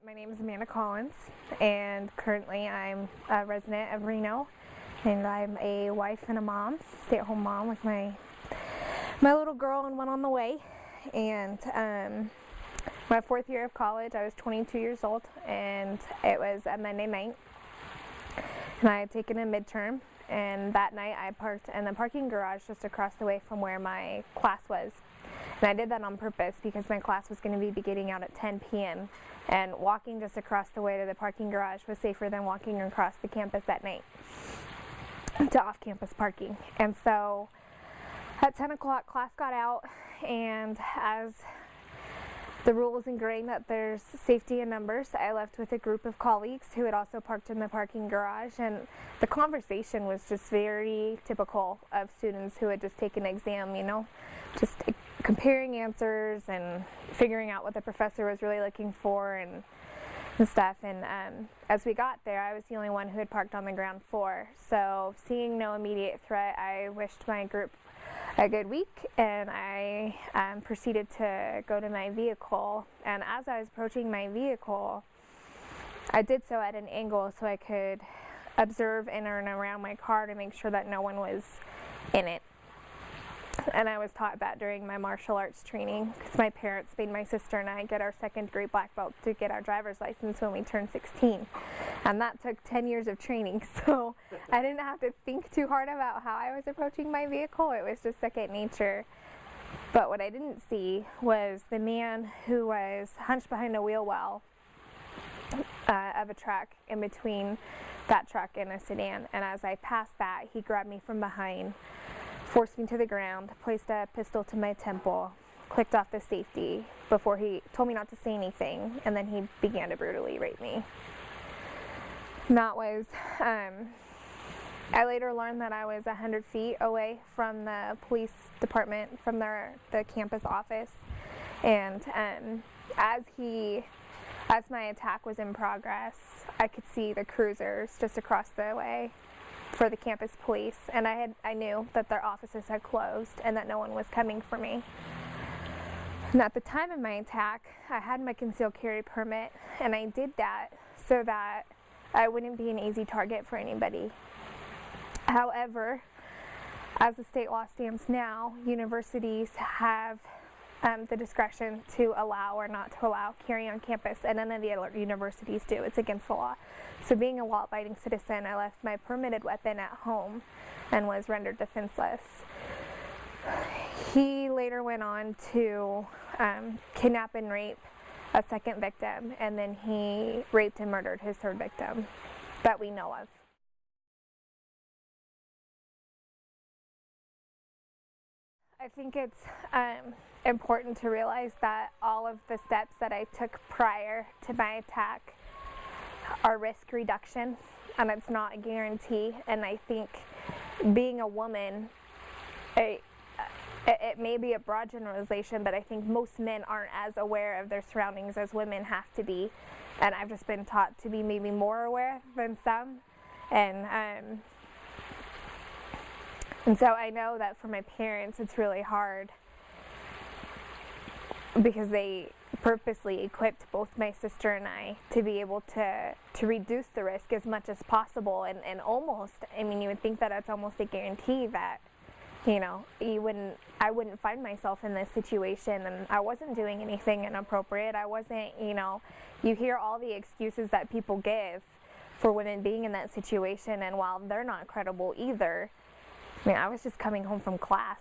My name is Amanda Collins, and currently I'm a resident of Reno, and I'm a wife and a mom, stay-at-home mom with my little girl and one on the way. And my fourth year of college, I was 22 years old, and it was a Monday night, and I had taken a midterm, and that night I parked in the parking garage just across the way from where my class was. And I did that on purpose because my class was going to be beginning out at 10 p.m. and walking just across the way to the parking garage was safer than walking across the campus at night to off-campus parking. And so at 10 o'clock class got out, and as the rule is ingrained that there's safety in numbers, I left with a group of colleagues who had also parked in the parking garage, and the conversation was just very typical of students who had just taken an exam, you know, just comparing answers and figuring out what the professor was really looking for and stuff. And as we got there, I was the only one who had parked on the ground floor. So seeing no immediate threat, I wished my group a good week, and I proceeded to go to my vehicle. And as I was approaching my vehicle, I did so at an angle so I could observe in and around my car to make sure that no one was in it. And I was taught that during my martial arts training because my parents made my sister and I get our second-degree black belt to get our driver's license when we turned 16. And that took 10 years of training, so I didn't have to think too hard about how I was approaching my vehicle. It was just second nature. But what I didn't see was the man who was hunched behind a wheel well of a truck in between that truck and a sedan. And as I passed that, he grabbed me from behind, forced me to the ground, placed a pistol to my temple, clicked off the safety before he told me not to say anything, and then he began to brutally rape me. And that was, I later learned that I was 100 feet away from the police department, from the campus office, and as my attack was in progress, I could see the cruisers just across the way for the campus police, and I knew that their offices had closed and that no one was coming for me. And at the time of my attack, I had my concealed carry permit, and I did that so that I wouldn't be an easy target for anybody. However, as the state law stands now, universities have the discretion to allow or not to allow carry on campus, and none of the other universities do. It's against the law. So being a law-abiding citizen, I left my permitted weapon at home and was rendered defenseless. He later went on to kidnap and rape a second victim, and then he raped and murdered his third victim that we know of. I think it's important to realize that all of the steps that I took prior to my attack are risk reduction, and it's not a guarantee. And I think being a woman, it may be a broad generalization, but I think most men aren't as aware of their surroundings as women have to be, and I've just been taught to be maybe more aware than some. And so I know that for my parents it's really hard because they purposely equipped both my sister and I to be able to reduce the risk as much as possible, and almost, I mean, you would think that it's almost a guarantee that, you know, I wouldn't find myself in this situation, and I wasn't doing anything inappropriate. I wasn't, you know, you hear all the excuses that people give for women being in that situation, and while they're not credible either, I mean, I was just coming home from class.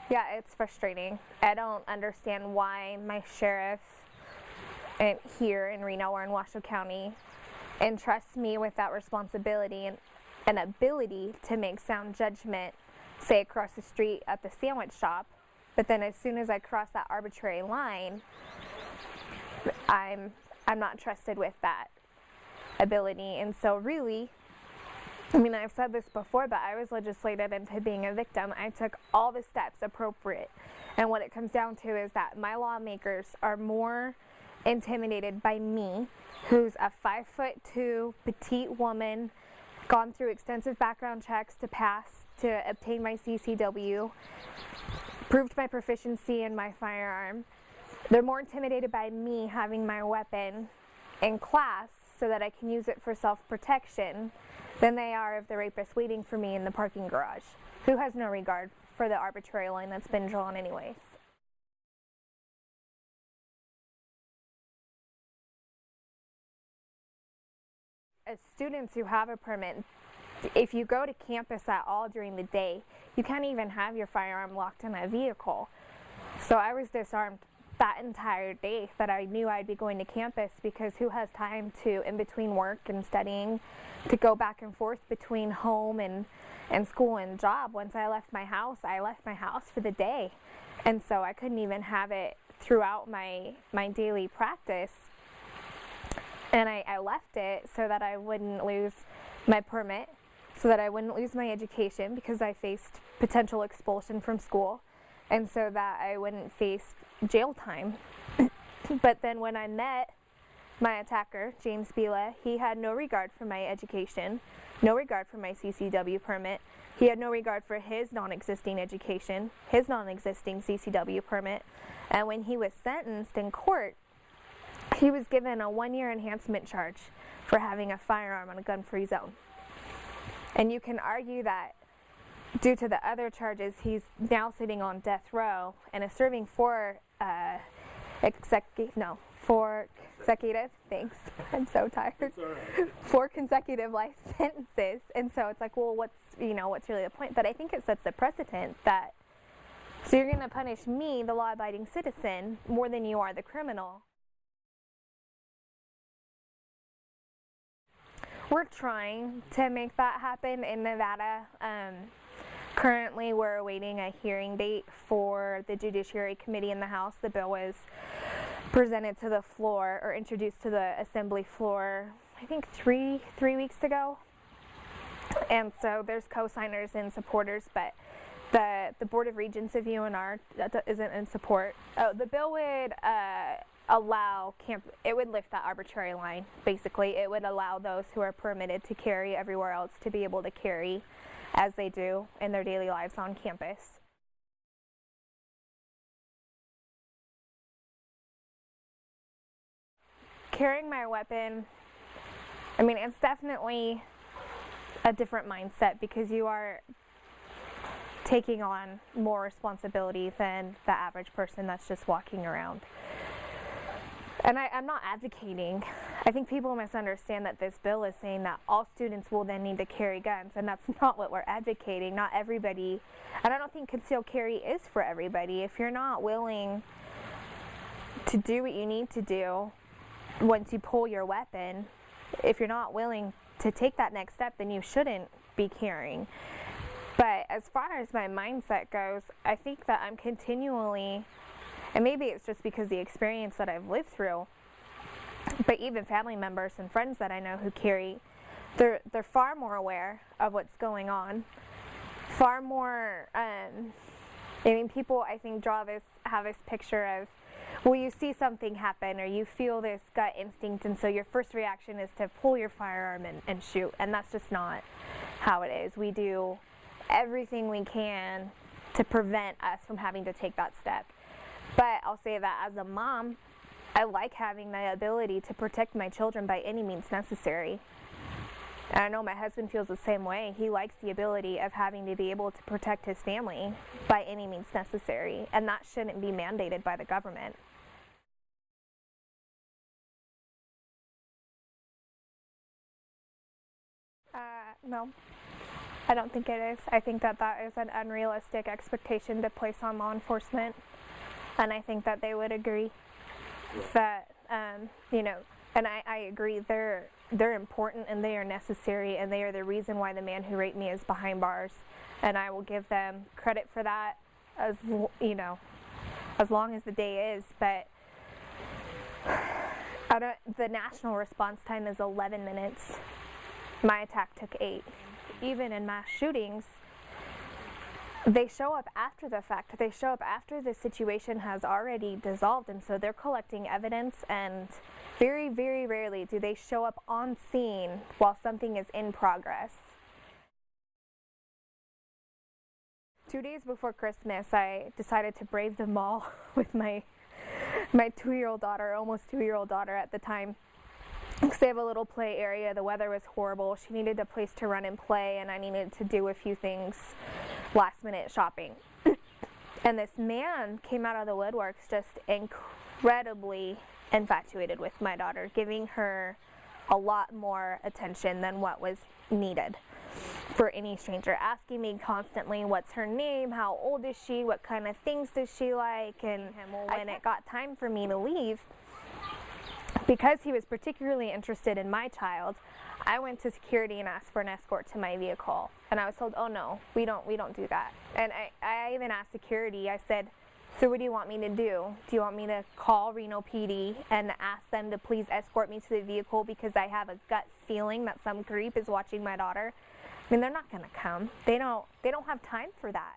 Yeah, it's frustrating. I don't understand why my sheriff here in Reno or in Washoe County entrusts me with that responsibility and an ability to make sound judgment, say across the street at the sandwich shop, but then as soon as I cross that arbitrary line, I'm not trusted with that ability. And so really, I mean, I've said this before, but I was legislated into being a victim. I took all the steps appropriate. And what it comes down to is that my lawmakers are more intimidated by me, who's a 5'2" petite woman gone through extensive background checks to obtain my CCW, proved my proficiency in my firearm. They're more intimidated by me having my weapon in class so that I can use it for self-protection than they are of the rapist waiting for me in the parking garage, who has no regard for the arbitrary line that's been drawn anyways. As students who have a permit, if you go to campus at all during the day, you can't even have your firearm locked in a vehicle. So I was disarmed that entire day that I knew I'd be going to campus, because who has time to, in between work and studying, to go back and forth between home and school and job. Once I left my house for the day. And so I couldn't even have it throughout my daily practice. And I left it so that I wouldn't lose my permit, so that I wouldn't lose my education, because I faced potential expulsion from school, and so that I wouldn't face jail time. But then when I met my attacker, James Bila, he had no regard for my education, no regard for my CCW permit. He had no regard for his non-existing education, his non-existing CCW permit. And when he was sentenced in court, he was given a 1-year enhancement charge for having a firearm on a gun-free zone. And you can argue that due to the other charges, he's now sitting on death row and is serving four consecutive, thanks, I'm so tired, It's all right. 4 consecutive life sentences. And so it's like, well, what's really the point? But I think it sets a precedent that, so you're going to punish me, the law-abiding citizen, more than you are the criminal. We're trying to make that happen in Nevada. Currently, we're awaiting a hearing date for the Judiciary Committee in the House. The bill was presented to the floor, or introduced to the Assembly floor, I think three weeks ago. And so there's co-signers and supporters, but the Board of Regents of UNR isn't in support. Oh, the bill would it would lift that arbitrary line. Basically, it would allow those who are permitted to carry everywhere else to be able to carry as they do in their daily lives on campus. Carrying my weapon, I mean, it's definitely a different mindset, because you are taking on more responsibility than the average person that's just walking around. And I'm not advocating. I think people misunderstand that this bill is saying that all students will then need to carry guns, and that's not what we're advocating. Not everybody, and I don't think concealed carry is for everybody. If you're not willing to do what you need to do once you pull your weapon, if you're not willing to take that next step, then you shouldn't be carrying. But as far as my mindset goes, I think that I'm continually, and maybe it's just because the experience that I've lived through, but even family members and friends that I know who carry, they're far more aware of what's going on, far more, people, I think, have this picture of, well, you see something happen, or you feel this gut instinct, and so your first reaction is to pull your firearm and shoot, and that's just not how it is. We do everything we can to prevent us from having to take that step. But I'll say that as a mom, I like having the ability to protect my children by any means necessary. And I know my husband feels the same way. He likes the ability of having to be able to protect his family by any means necessary, and that shouldn't be mandated by the government. No, I don't think it is. I think that is an unrealistic expectation to place on law enforcement. And I think that they would agree that, and I agree, they're important and they are necessary, and they are the reason why the man who raped me is behind bars. And I will give them credit for that, as long as the day is. But the national response time is 11 minutes. My attack took 8. Even in mass shootings, they show up after the fact. They show up after the situation has already dissolved, and so they're collecting evidence and Very, very rarely do they show up on scene while something is in progress. 2 days before Christmas, I decided to brave the mall with my 2-year-old daughter, almost 2-year-old daughter at the time. Because they have a little play area. The weather was horrible. She needed a place to run and play, and I needed to do a few things, last minute shopping. And this man came out of the woodworks just incredibly infatuated with my daughter, giving her a lot more attention than what was needed for any stranger, asking me constantly, what's her name, how old is she, what kind of things does she like, and when it got time for me to leave, because he was particularly interested in my child, I went to security and asked for an escort to my vehicle, and I was told, oh no, we don't do that. And I even asked security, I said, so what do you want me to do? Do you want me to call Reno PD and ask them to please escort me to the vehicle because I have a gut feeling that some creep is watching my daughter? I mean, they're not going to come. They don't have time for that.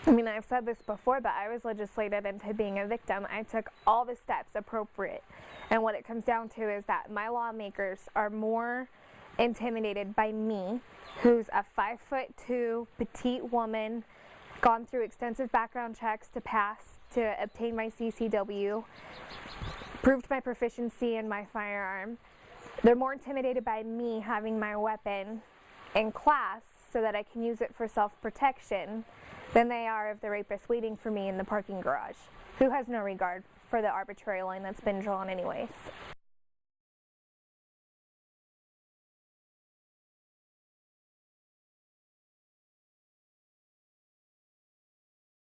I mean, I've said this before, but I was legislated into being a victim. I took all the steps appropriate. And what it comes down to is that my lawmakers are more intimidated by me, who's a 5'2" petite woman, gone through extensive background checks to obtain my CCW, proved my proficiency in my firearm. They're more intimidated by me having my weapon in class so that I can use it for self-protection than they are of the rapist waiting for me in the parking garage, who has no regard for the arbitrary line that's been drawn anyways.